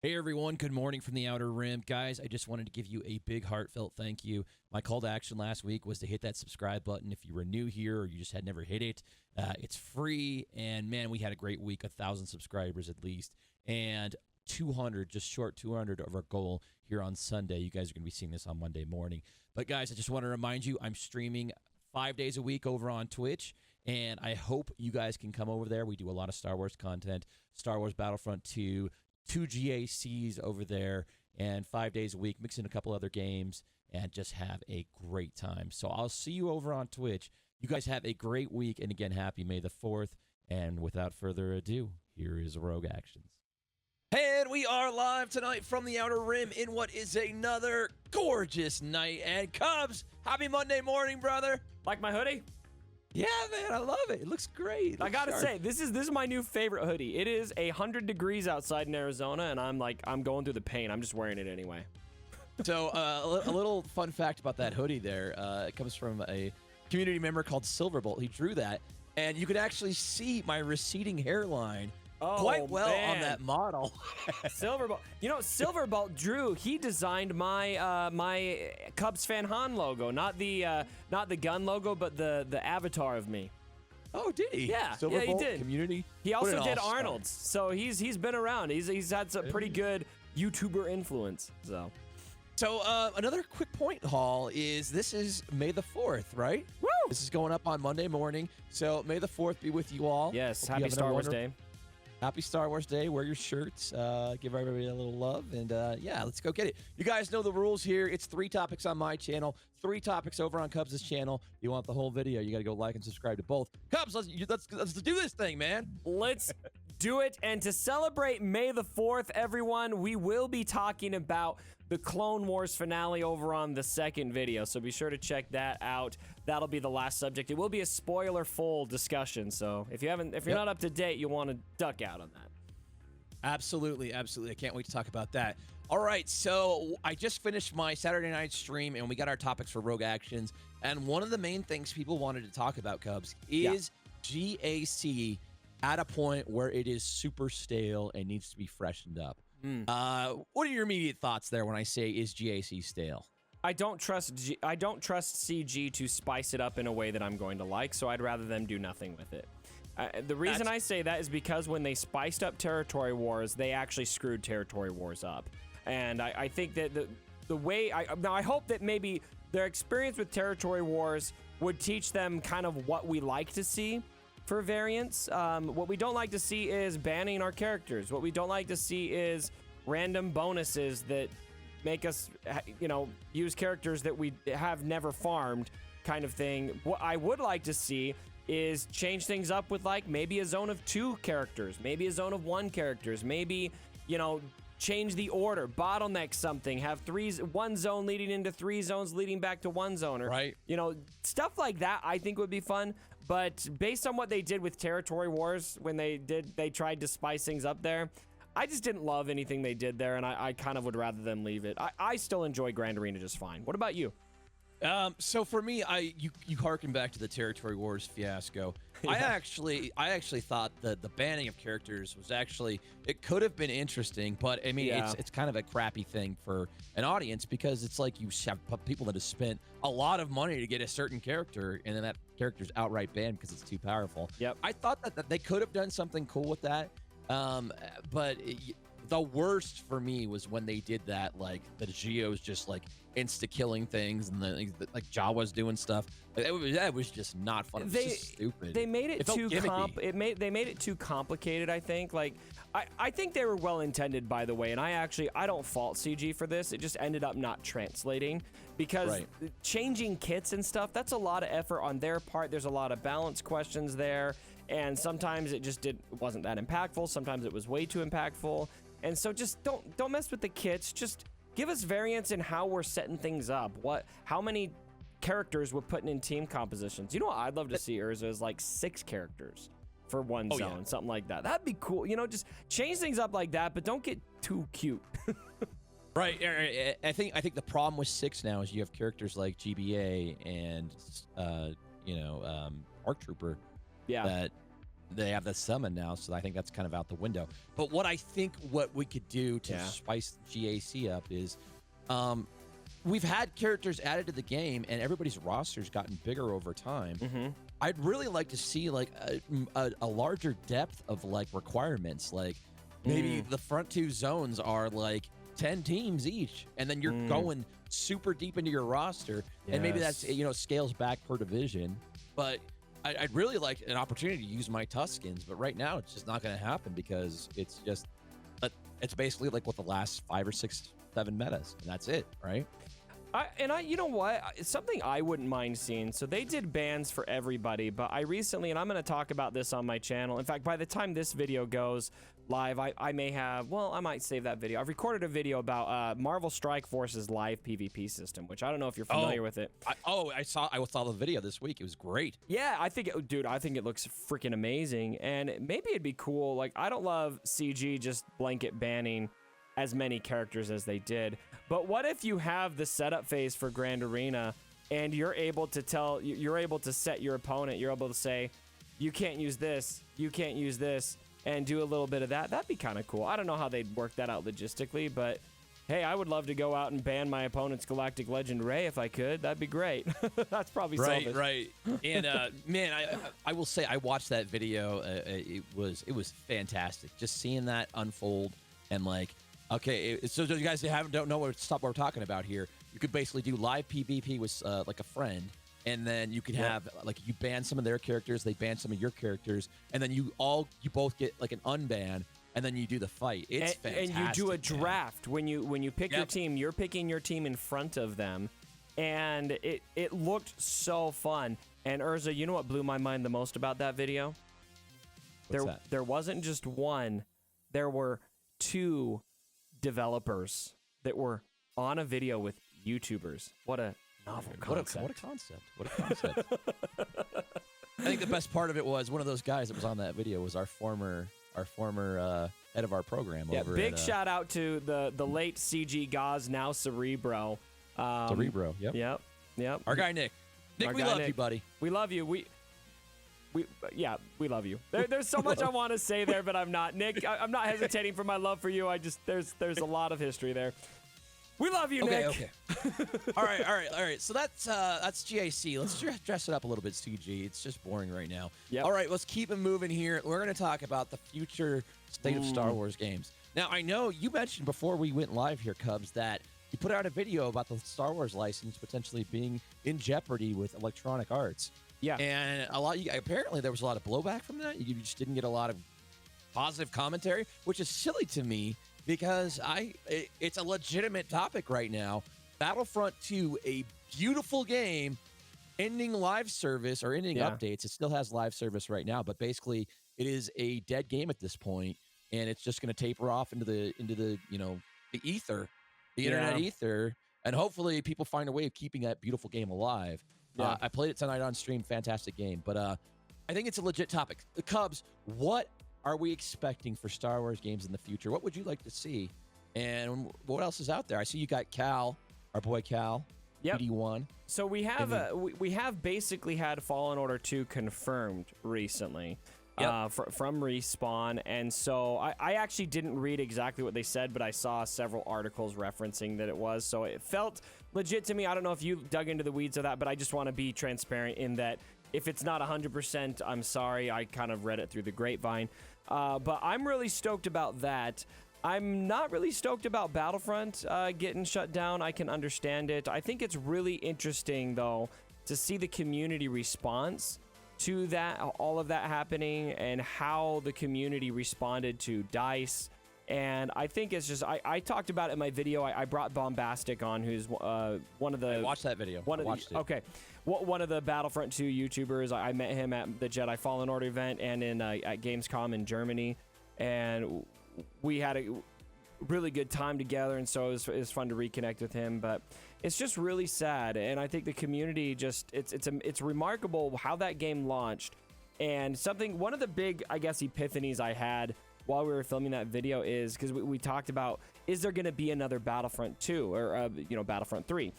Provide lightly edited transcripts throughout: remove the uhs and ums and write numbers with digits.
Hey everyone, good morning from the Outer Rim. Guys, I just wanted to give you a big heartfelt thank you. My call to action last week was to hit that subscribe button if you were new here or you just had never hit it. It's free, and man, we had a great week, 1,000 subscribers at least, and 200, just short 200 of our goal here on Sunday. You guys are going to be seeing this on Monday morning. But guys, I just want to remind you, I'm streaming 5 days a week over on Twitch, and I hope you guys can come over there. We do a lot of Star Wars content, Star Wars Battlefront 2, 2 GACs over there, and 5 days a week, mix in a couple other games, and just have a great time. So I'll see you over on Twitch. You guys have a great week, and again, happy May the 4th. And without further ado, here is Rogue Actions. And we are live tonight from the Outer Rim in what is another gorgeous night. And Cubs, happy Monday morning, brother. Like my hoodie? Yeah, man, I love it. It looks great. I gotta say, this is my new favorite hoodie. It is 100 degrees outside in Arizona, and I'm going through the pain. I'm just wearing it anyway. So a little fun fact about that hoodie there. It comes from a community member called Silverbolt. He drew that, and you can actually see my receding hairline quite well on that model. Silverbolt. You know, Silverbolt Drew, he designed my my Cubs fan Han logo, not the gun logo, but the avatar of me. Oh, did he? Yeah, Silverbolt, he did. Community. He also did Arnold's, so he's been around. He's had some pretty good YouTuber influence. So another quick point, Hall, is this is May the 4th, right? Woo! This is going up on Monday morning, so May the 4th be with you all. Yes, Hope happy Star Wars Day. Happy Star Wars Day. Wear your shirts. Give everybody a little love. And yeah, let's go get it. You guys know the rules here. It's 3 topics on my channel, 3 topics over on Cubs' channel. You want the whole video, you got to go like and subscribe to both. Cubs, let's do this thing, man. Let's do it. And to celebrate May the 4th, everyone, we will be talking about the Clone Wars finale over on the second video. So be sure to check that out. That'll be the last subject. It will be a spoiler-full discussion. So if you're not up to date, you'll want to duck out on that. Absolutely, absolutely. I can't wait to talk about that. All right, so I just finished my Saturday night stream, and we got our topics for Rogue Actions. And one of the main things people wanted to talk about, Cubs, is GAC at a point where it is super stale and needs to be freshened up. What are your immediate thoughts there when I say is GAC stale? I don't trust CG to spice it up in a way that I'm going to like, so I'd rather them do nothing with it. The reason I say that is because when they spiced up Territory Wars, they actually screwed Territory Wars up. And I think that the way I hope that maybe their experience with Territory Wars would teach them kind of what we like to see for variants. What we don't like to see is banning our characters. What we don't like to see is random bonuses that make us, use characters that we have never farmed, kind of thing. What I would like to see is change things up with like maybe a zone of 2 characters, maybe a zone of 1 characters, maybe, change the order, bottleneck something, have 1 zone leading into 3 zones leading back to 1 zone, or right. Stuff like that I think would be fun. But based on what they did with Territory Wars when they tried to spice things up there, I just didn't love anything they did there, and I kind of would rather them leave it. I still enjoy Grand Arena just fine. What about you? So for me, you harken back to the Territory Wars fiasco. Yeah. I actually thought that the banning of characters was it could have been interesting, but I mean it's kind of a crappy thing for an audience because it's like you have people that have spent a lot of money to get a certain character, and then that character's outright banned because it's too powerful. Yep. I thought that they could have done something cool with that, but the worst for me was when they did that, like the Geo's just like insta-killing things, and like Jawa's doing stuff. That was just not fun. It was just stupid. They made it too they made it too complicated, I think. Like I think they were well intended, by the way, and I don't fault CG for this. It just ended up not translating because changing kits and stuff, that's a lot of effort on their part. There's a lot of balance questions there, and sometimes it just wasn't that impactful. Sometimes it was way too impactful. And so just don't mess with the kits. Just give us variants in how we're setting things up. How many characters we're putting in team compositions. You know what I'd love to see, Urza, is like 6 characters for 1 zone, something like that. That'd be cool. Just change things up like that, but don't get too cute. Right. I think the problem with 6 now is you have characters like GBA and ARC Trooper. Yeah. That they have the summon now, so I think that's kind of out the window. But what I think what we could do to spice GAC up is, we've had characters added to the game, and everybody's roster's gotten bigger over time. I'd really like to see like a larger depth of like requirements. Like maybe the front two zones are like 10 teams each, and then you're going super deep into your roster, and maybe that's, you know, scales back per division. But I'd really like an opportunity to use my Tuskens, but right now it's just not going to happen because it's just, it's basically like what the last 5 or 6, 7 metas, and that's it, right? You know what? It's something I wouldn't mind seeing. So they did bans for everybody, but I recently, and I'm going to talk about this on my channel. In fact, by the time this video goes live, I may have, well, I might save that video. I've recorded a video about Marvel Strike Force's live PvP system, which I don't know if you're familiar with it. I saw the video this week. It was great. Yeah, I think it looks freaking amazing, and maybe it'd be cool. Like, I don't love CG just blanket banning as many characters as they did, but what if you have the setup phase for Grand Arena and you're able to set your opponent, you're able to say, you can't use this, and do a little bit of that. That'd be kind of cool. I don't know how they'd work that out logistically, but hey, I would love to go out and ban my opponent's Galactic Legend Ray if I could. That'd be great. That's probably selfish. Right. And man, I will say I watched that video. It was fantastic. Just seeing that unfold and like, okay, so you guys don't know what we're talking about here. You could basically do live PvP with like a friend, and then you could have like you ban some of their characters, they ban some of your characters, and then you both get like an unban, and then you do the fight. It's fantastic. And you do a draft when you pick your team. You're picking your team in front of them, and it looked so fun. And Urza, you know what blew my mind the most about that video? What's that? There wasn't just one. There were 2 developers that were on a video with YouTubers. What a novel concept. What a concept. I think the best part of it was one of those guys that was on that video was our former head of our program. Big shout out to the late SWGOH, now Cerebro. Cerebro, yep. Our guy Nick. We love you, buddy. We love you. We love you. There's so much I want to say there, but I'm not. Nick, I'm not hesitating for my love for you. There's a lot of history there. We love you, Nick. Okay. All right. So that's GAC. Let's dress it up a little bit, CG. It's just boring right now. Yep. All right, let's keep it moving here. We're going to talk about the future state of Star Wars games. Now, I know you mentioned before we went live here, Cubs, that you put out a video about the Star Wars license potentially being in jeopardy with Electronic Arts. Yeah. And apparently there was a lot of blowback from that. You just didn't get a lot of positive commentary, which is silly to me because it's a legitimate topic right now. Battlefront 2, a beautiful game, ending live service or ending updates. It still has live service right now, but basically it is a dead game at this point, and it's just going to taper off into the the ether, the internet ether, and hopefully people find a way of keeping that beautiful game alive. Yeah. I played it tonight on stream. Fantastic game. But I think it's a legit topic. The Cubs, what are we expecting for Star Wars games in the future? What would you like to see? And what else is out there? I see you got Cal, our boy Cal, PD1. So we have basically had Fallen Order 2 confirmed recently from Respawn. And so I actually didn't read exactly what they said, but I saw several articles referencing that it was. So it felt legit to me. I don't know if you dug into the weeds of that, but I just want to be transparent in that if it's not 100%, I'm sorry. I kind of read it through the grapevine. But I'm really stoked about that. I'm not really stoked about Battlefront getting shut down. I can understand it. I think it's really interesting, though, to see the community response to that, all of that happening, and how the community responded to DICE. And I think it's just, I talked about it in my video. I brought Bombastic on, who's one of the... I watched that video. Okay. One of the Battlefront 2 YouTubers. I met him at the Jedi Fallen Order event and at Gamescom in Germany. And we had a really good time together, and so it was fun to reconnect with him. But it's just really sad, and I think the community it's remarkable how that game launched. And one of the big, I guess, epiphanies I had while we were filming that video is because we talked about, is there going to be another Battlefront 2 or Battlefront 3?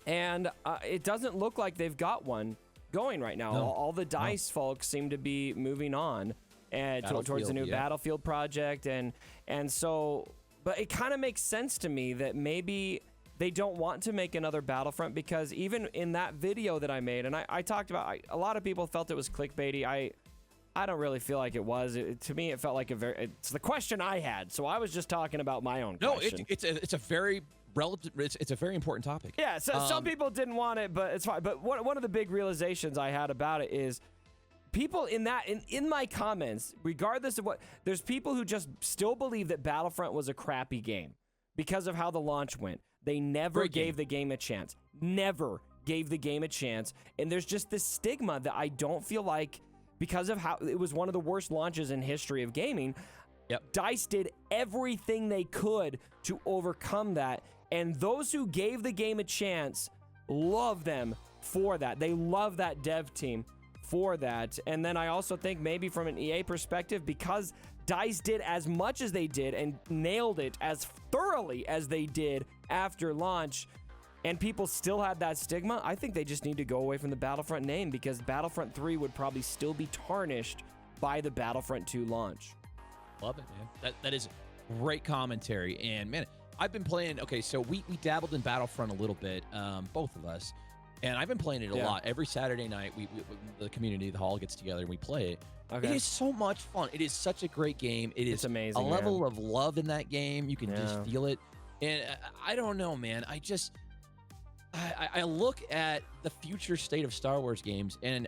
And it doesn't look like they've got one going right now. No. All the DICE folks seem to be moving on and towards the new Battlefield project, and so, but it kind of makes sense to me that maybe they don't want to make another Battlefront, because even in that video that I made, and I talked about, a lot of people felt it was clickbaity. I don't really feel like it was. To me, it felt like it's the question I had, so I was just talking about my own question. No, it's a very relative. It's a very important topic. Yeah, so some people didn't want it, but it's fine. But one of the big realizations I had about it is people in my comments, regardless of what, there's people who just still believe that Battlefront was a crappy game because of how the launch went. They never gave the game a chance. Never gave the game a chance. And there's just this stigma that I don't feel like, because of how it was one of the worst launches in history of gaming, DICE did everything they could to overcome that. And those who gave the game a chance love them for that. They love that dev team for that. And then I also think maybe from an EA perspective, because DICE did as much as they did and nailed it as thoroughly as they did after launch, and people still had that stigma, I think they just need to go away from the Battlefront name, because Battlefront 3 would probably still be tarnished by the Battlefront 2 launch. Love it, man. That is great commentary. And man, I've been playing, okay, so we dabbled in Battlefront a little bit, both of us, and I've been playing it a lot. Every Saturday night, we the community, the hall gets together and we play it. Okay. It is so much fun. It is such a great game. It's amazing. A level of love in that game. You can just feel it. And I don't know, man. I look at the future state of Star Wars games, and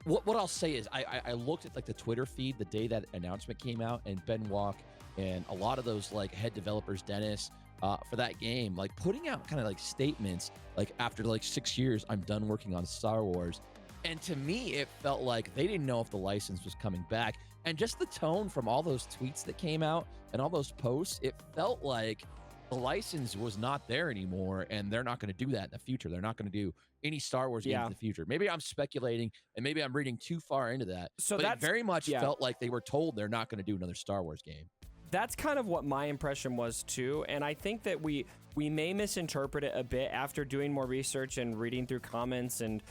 what I'll say is I looked at like the Twitter feed the day that announcement came out, and Ben Walk and a lot of those like head developers, Dennis, for that game, like putting out kind of like statements like, after like 6 years, I'm done working on Star Wars. And to me, it felt like they didn't know if the license was coming back. And just the tone from all those tweets that came out and all those posts, it felt like the license was not there anymore, and they're not going to do that in the future. They're not going to do any Star Wars games in the future. Maybe I'm speculating, and maybe I'm reading too far into that. So that very much felt like they were told they're not going to do another Star Wars game. That's kind of what my impression was too, and I think that we may misinterpret it a bit after doing more research and reading through comments and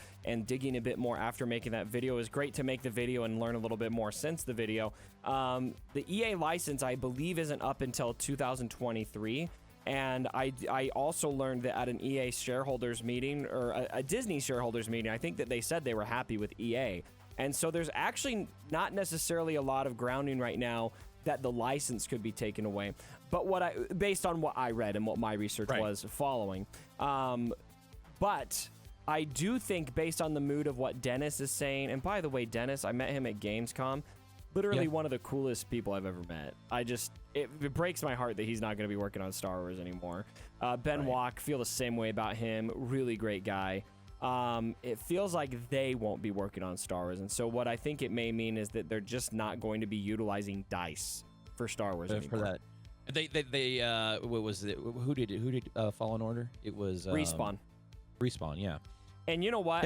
digging a bit more after making that video. It was great to make the video and learn a little bit more since the video. The EA license, I believe, isn't up until 2023. And I also learned that at an EA shareholders meeting, or a Disney shareholders meeting, I think that they said they were happy with EA. And so there's actually not necessarily a lot of grounding right now that the license could be taken away. But based on what I read and what my research was following. But I do think, based on the mood of what Dennis is saying, and by the way, Dennis, I met him at Gamescom. Literally one of the coolest people I've ever met. It breaks my heart that he's not going to be working on Star Wars anymore. Ben Walk, feel the same way about him. Really great guy. It feels like they won't be working on Star Wars, and so what I think it may mean is that they're just not going to be utilizing DICE for Star Wars anymore. For that. They what was it? Who did Fallen Order? It was Respawn. Respawn, yeah. And you know what?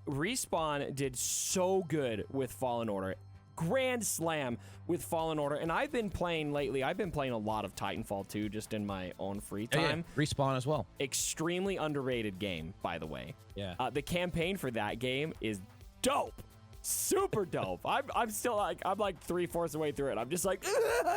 Respawn did so good with Fallen Order. Grand slam with Fallen Order. And I've been playing lately. I've been playing a lot of Titanfall 2 just in my own free time. Yeah. Respawn as well. Extremely underrated game, by the way. Yeah. The campaign for that game is dope. Super dope. I'm still like 3/4 of the way through it. I'm just like,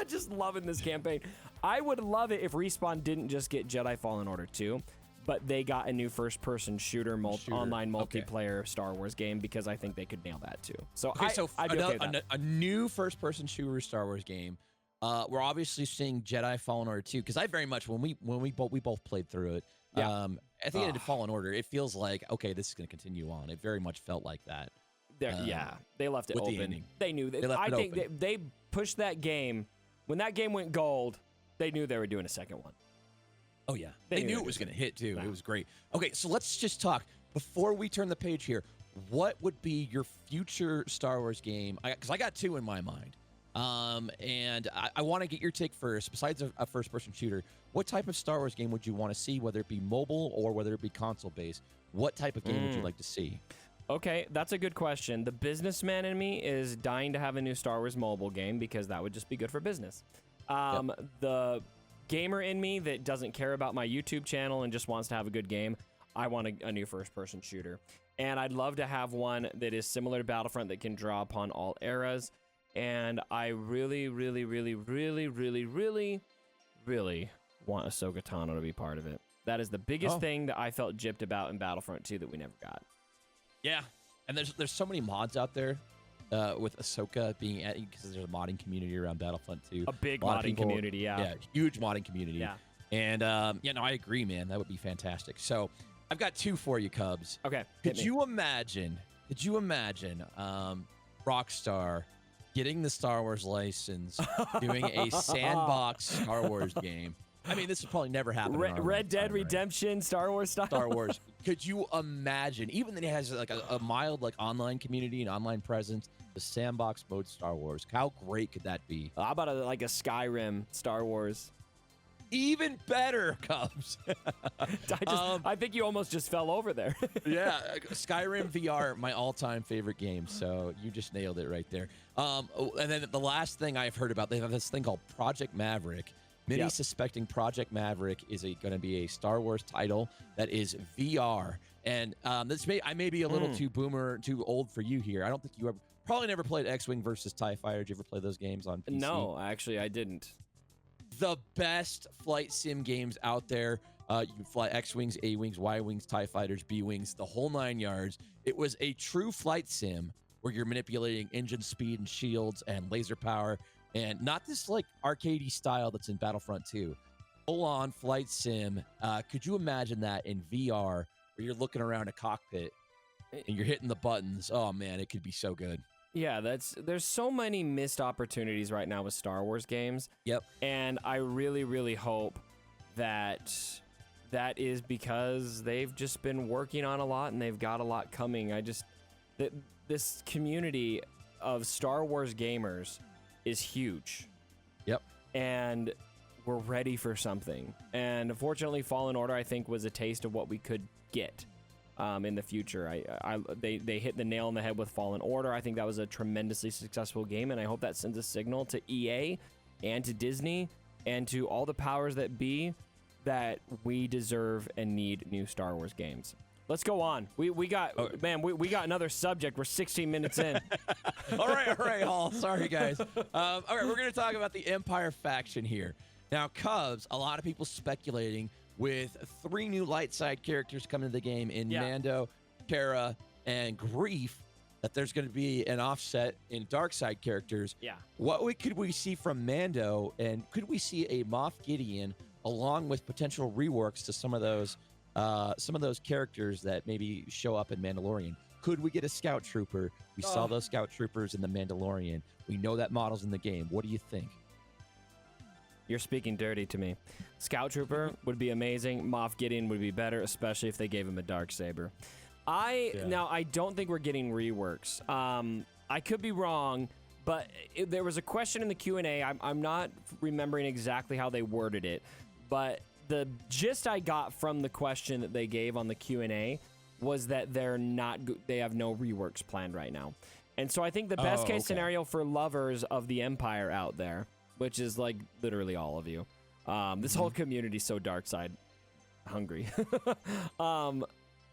just loving this campaign. I would love it if Respawn didn't just get Jedi Fallen Order 2, but they got a new first-person shooter, online multiplayer Star Wars game, because I think they could nail that too. So I'd be okay with that. A new first-person shooter Star Wars game. We're obviously seeing Jedi Fallen Order 2, because I very much, when we both played through it. I think it did Fallen Order. It feels like, okay, this is going to continue on. It very much felt like that. They left it open. They knew that. I think they pushed that game. When that game went gold, they knew they were doing a second one. Oh, yeah. They knew it was going to hit, too. It was great. Okay, so let's just talk. Before we turn the page here, what would be your future Star Wars game? Because I got two in my mind. And I want to get your take first. Besides a first-person shooter, what type of Star Wars game would you want to see, whether it be mobile or whether it be console-based? What type of game would you like to see? Okay, that's a good question. The businessman in me is dying to have a new Star Wars mobile game, because that would just be good for business. The gamer in me that doesn't care about my YouTube channel and just wants to have a good game, I want a new first-person shooter. And I'd love to have one that is similar to Battlefront that can draw upon all eras. And I really, really, really, really, really, really, really want Ahsoka Tano to be part of it. That is the biggest thing that I felt gypped about in Battlefront 2 that we never got. Yeah, and there's so many mods out there with Ahsoka being at, because there's a modding community around Battlefront 2. A big modding community, yeah. Yeah, huge modding community. Yeah. And, I agree, man. That would be fantastic. So I've got 2 for you, Cubs. Okay. Could you imagine Rockstar getting the Star Wars license, doing a sandbox Star Wars game? I mean, this would probably never happen. Red Dead Redemption, right? Star Wars style. Star Wars. Could you imagine? Even that it has like a mild like online community and online presence, the sandbox mode Star Wars. How great could that be? How about a Skyrim Star Wars? Even better, Cubs. I think you almost just fell over there. Yeah, Skyrim VR, my all-time favorite game. So you just nailed it right there. And then the last thing I've heard about, they have this thing called Project Maverick. Many suspecting Project Maverick is going to be a Star Wars title that is VR. And I may be a little too old for you here. I don't think you probably never played X-Wing versus TIE Fighter. Did you ever play those games on PC? No, actually, I didn't. The best flight sim games out there. You can fly X-Wings, A-Wings, Y-Wings, TIE Fighters, B-Wings, the whole 9 yards. It was a true flight sim where you're manipulating engine speed and shields and laser power. And not this like arcadey style that's in Battlefront 2. Full-on flight sim. Could you imagine that in VR where you're looking around a cockpit and you're hitting the buttons? Oh, man, it could be so good. Yeah, there's so many missed opportunities right now with Star Wars games. Yep. And I really, really hope that is because they've just been working on a lot and they've got a lot coming. This community of Star Wars gamers is huge. Yep. And we're ready for something. And unfortunately, Fallen Order, I think, was a taste of what we could get in the future. They hit the nail on the head with Fallen Order. I think that was a tremendously successful game, and I hope that sends a signal to EA and to Disney and to all the powers that be that we deserve and need new Star Wars games. Let's go on. We got another subject. We're 16 minutes in. all right, Hall. Sorry, guys. All right, we're going to talk about the Empire faction here. Now, Cubs, a lot of people speculating with 3 new light side characters coming to the game in Mando, Cara, and Grief, that there's going to be an offset in dark side characters. Yeah. Could we see from Mando, and could we see a Moff Gideon along with potential reworks to some of those characters that maybe show up in Mandalorian? Could we get a Scout Trooper? We saw those Scout Troopers in the Mandalorian. We know that model's in the game. What do you think? You're speaking dirty to me. Scout Trooper would be amazing. Moff Gideon would be better, especially if they gave him a Darksaber. Now, I don't think we're getting reworks. I could be wrong, but there was a question in the Q&A. I'm not remembering exactly how they worded it, but the gist I got from the question that they gave on the Q&A was that they have no reworks planned right now. And so I think the best case scenario for lovers of the Empire out there, which is like literally all of you, this whole community is so dark side hungry,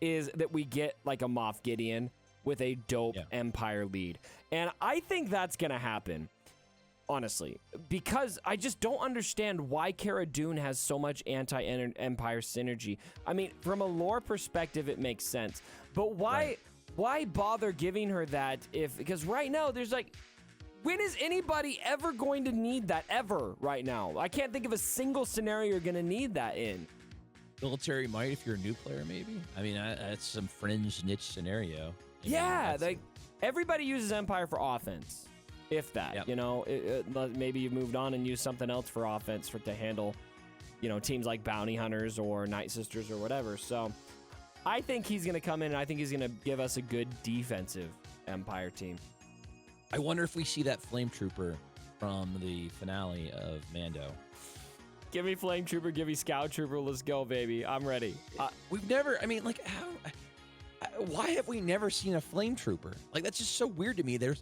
is that we get like a Moff Gideon with a dope Empire lead. And I think that's going to happen. Honestly, because I just don't understand why Cara Dune has so much anti-Empire synergy. I mean, from a lore perspective, it makes sense. But why bother giving her that because right now there's like, when is anybody ever going to need that ever right now? I can't think of a single scenario you're going to need that in. Military might if you're a new player, maybe. I mean, that's some fringe niche scenario. Like everybody uses Empire for offense. If that, maybe you've moved on and used something else for offense to handle, teams like Bounty Hunters or Night Sisters or whatever. So I think he's going to come in and I think he's going to give us a good defensive Empire team. I wonder if we see that Flame Trooper from the finale of Mando. Give me Flame Trooper, give me Scout Trooper. Let's go, baby. I'm ready. We've never, why have we never seen a Flame Trooper? Like, that's just so weird to me. They're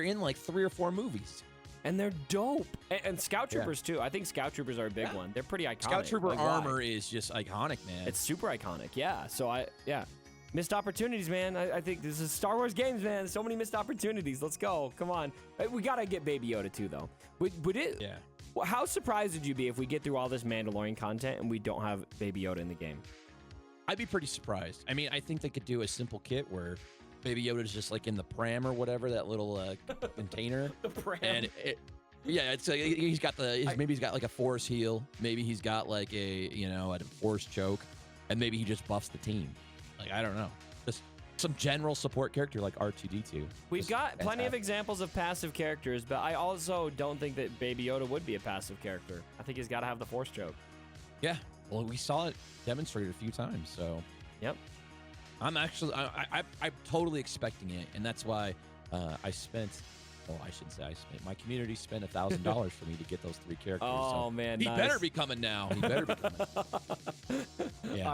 in like 3 or 4 movies. And they're dope. And Scout Troopers, too. I think Scout Troopers are a big one. They're pretty iconic. Scout Trooper Like, armor why? is just iconic, man. It's super iconic, yeah. So, missed opportunities, man. I think this is Star Wars games, man. So many missed opportunities. Let's go. Come on. We got to get Baby Yoda, too, though. Would it? Yeah. How surprised would you be if we get through all this Mandalorian content and we don't have Baby Yoda in the game? I'd be pretty surprised. I mean, I think they could do a simple kit where Baby Yoda's just like in the pram or whatever, that little container. The pram. And it's like he's got maybe he's got like a force heal, maybe he's got like a force choke, and maybe he just buffs the team. Like, I don't know, just some general support character like R2D2. We've got plenty of examples of passive characters, but I also don't think that Baby Yoda would be a passive character. I think he's got to have the force choke. Yeah, well, we saw it demonstrated a few times, so yep. I'm actually I'm totally expecting it, and that's why I spent. Oh, I shouldn't say I spent. My community spent $1,000 for me to get those 3 characters. Oh, so man, he nice. better be coming now. He better be coming. Yeah.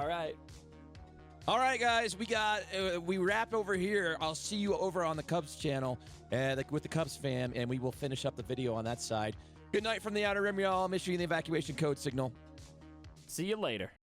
All right, guys. We wrap over here. I'll see you over on the Cubs channel with the Cubs fam, and we will finish up the video on that side. Good night from the Outer Rim, y'all. I'm issuing the evacuation code signal. See you later.